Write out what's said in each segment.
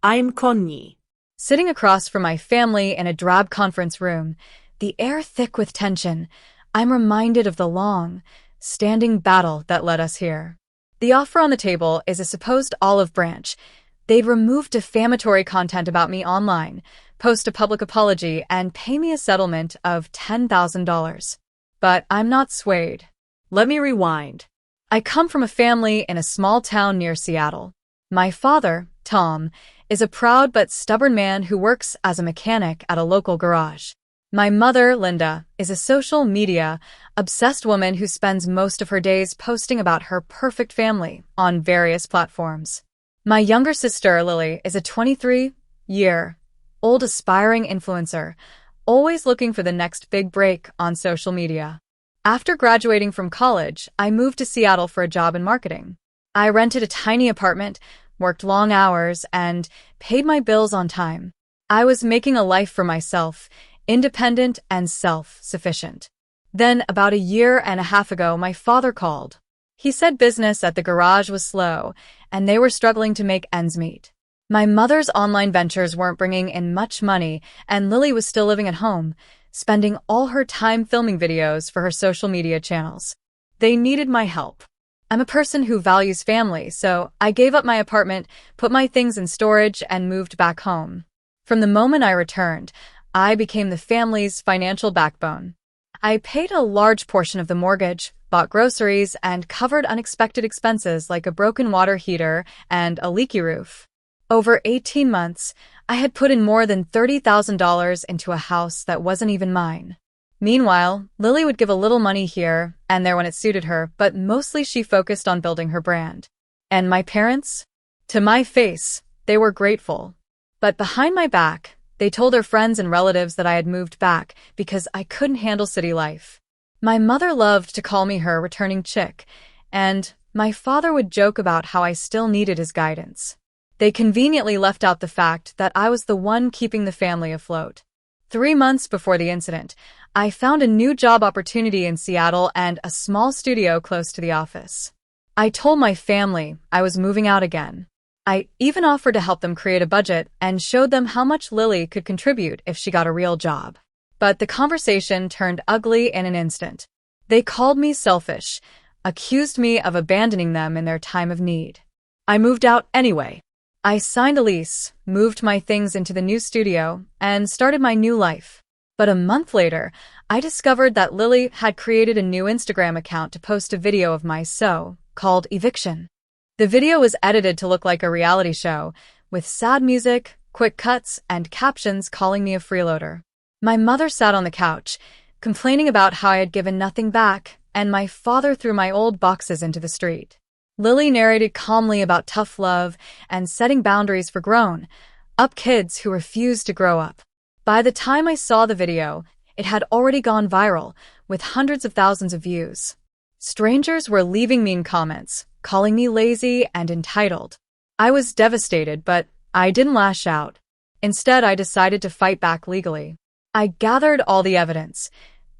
I'm Connie. Sitting across from my family in a drab conference room, the air thick with tension, I'm reminded of the long, standing battle that led us here. The offer on the table is a supposed olive branch. They'd remove defamatory content about me online, post a public apology, and pay me a settlement of $10,000. But I'm not swayed. Let me rewind. I come from a family in a small town near Seattle. My father, Tom, is a proud but stubborn man who works as a mechanic at a local garage. My mother, Linda, is a social media obsessed woman who spends most of her days posting about her perfect family on various platforms. My younger sister, Lily, is a 23-year-old aspiring influencer, always looking for the next big break on social media. After graduating from college, I moved to Seattle for a job in marketing. I rented a tiny apartment, worked long hours, and paid my bills on time. I was making a life for myself, independent and self-sufficient. Then, about a year and a half ago, my father called. He said business at the garage was slow, and they were struggling to make ends meet. My mother's online ventures weren't bringing in much money, and Lily was still living at home, spending all her time filming videos for her social media channels. They needed my help. I'm a person who values family, so I gave up my apartment, put my things in storage, and moved back home. From the moment I returned, I became the family's financial backbone. I paid a large portion of the mortgage, bought groceries, and covered unexpected expenses like a broken water heater and a leaky roof. Over 18 months, I had put in more than $30,000 into a house that wasn't even mine. Meanwhile, Lily would give a little money here and there when it suited her, but mostly she focused on building her brand. And my parents? To my face, they were grateful. But behind my back, they told their friends and relatives that I had moved back because I couldn't handle city life. My mother loved to call me her returning chick, and my father would joke about how I still needed his guidance. They conveniently left out the fact that I was the one keeping the family afloat. 3 months before the incident, I found a new job opportunity in Seattle and a small studio close to the office. I told my family I was moving out again. I even offered to help them create a budget and showed them how much Lily could contribute if she got a real job. But the conversation turned ugly in an instant. They called me selfish, accused me of abandoning them in their time of need. I moved out anyway. I signed a lease, moved my things into the new studio, and started my new life. But a month later, I discovered that Lily had created a new Instagram account to post a video of my so-called eviction. The video was edited to look like a reality show, with sad music, quick cuts, and captions calling me a freeloader. My mother sat on the couch, complaining about how I had given nothing back, and my father threw my old boxes into the street. Lily narrated calmly about tough love and setting boundaries for grown-up kids who refused to grow up. By the time I saw the video, it had already gone viral, with hundreds of thousands of views. Strangers were leaving mean comments, calling me lazy and entitled. I was devastated, but I didn't lash out. Instead, I decided to fight back legally. I gathered all the evidence: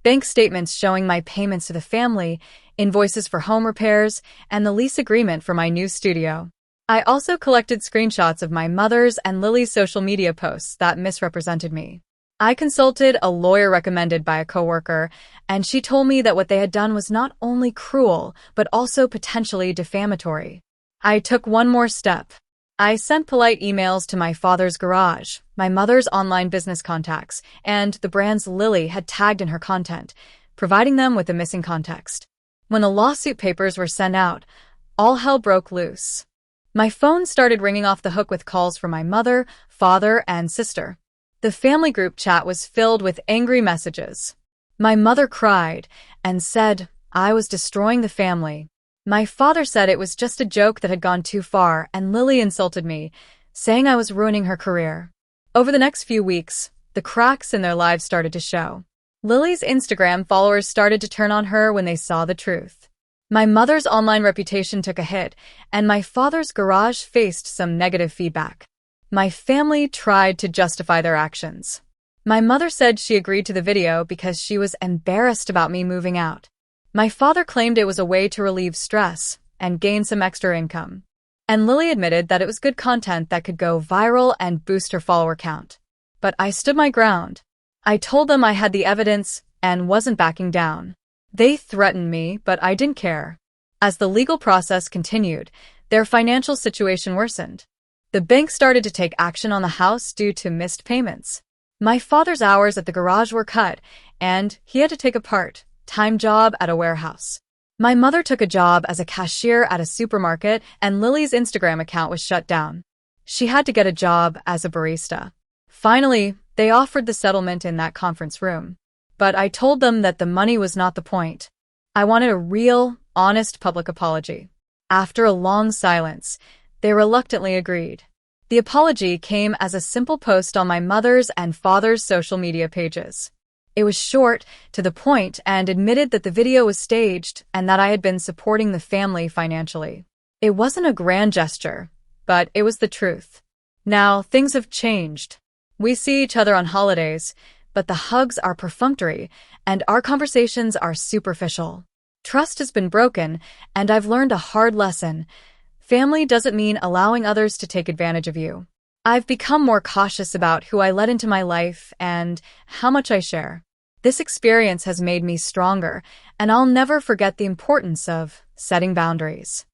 bank statements showing my payments to the family, invoices for home repairs, and the lease agreement for my new studio. I also collected screenshots of my mother's and Lily's social media posts that misrepresented me. I consulted a lawyer recommended by a coworker, and she told me that what they had done was not only cruel, but also potentially defamatory. I took one more step. I sent polite emails to my father's garage, my mother's online business contacts, and the brands Lily had tagged in her content, providing them with the missing context. When the lawsuit papers were sent out, all hell broke loose. My phone started ringing off the hook with calls from my mother, father, and sister. The family group chat was filled with angry messages. My mother cried and said I was destroying the family. My father said it was just a joke that had gone too far, and Lily insulted me, saying I was ruining her career. Over the next few weeks, the cracks in their lives started to show. Lily's Instagram followers started to turn on her when they saw the truth. My mother's online reputation took a hit, and my father's garage faced some negative feedback. My family tried to justify their actions. My mother said she agreed to the video because she was embarrassed about me moving out. My father claimed it was a way to relieve stress and gain some extra income. And Lily admitted that it was good content that could go viral and boost her follower count. But I stood my ground. I told them I had the evidence and wasn't backing down. They threatened me, but I didn't care. As the legal process continued, their financial situation worsened. The bank started to take action on the house due to missed payments. My father's hours at the garage were cut, and he had to take a part-time job at a warehouse. My mother took a job as a cashier at a supermarket, and Lily's Instagram account was shut down. She had to get a job as a barista. Finally, they offered the settlement in that conference room. But I told them that the money was not the point. I wanted a real, honest public apology. After a long silence, they reluctantly agreed. The apology came as a simple post on my mother's and father's social media pages. It was short, to the point, and admitted that the video was staged and that I had been supporting the family financially. It wasn't a grand gesture, but it was the truth. Now, things have changed. We see each other on holidays, but the hugs are perfunctory and our conversations are superficial. Trust has been broken, and I've learned a hard lesson. Family doesn't mean allowing others to take advantage of you. I've become more cautious about who I let into my life and how much I share. This experience has made me stronger, and I'll never forget the importance of setting boundaries.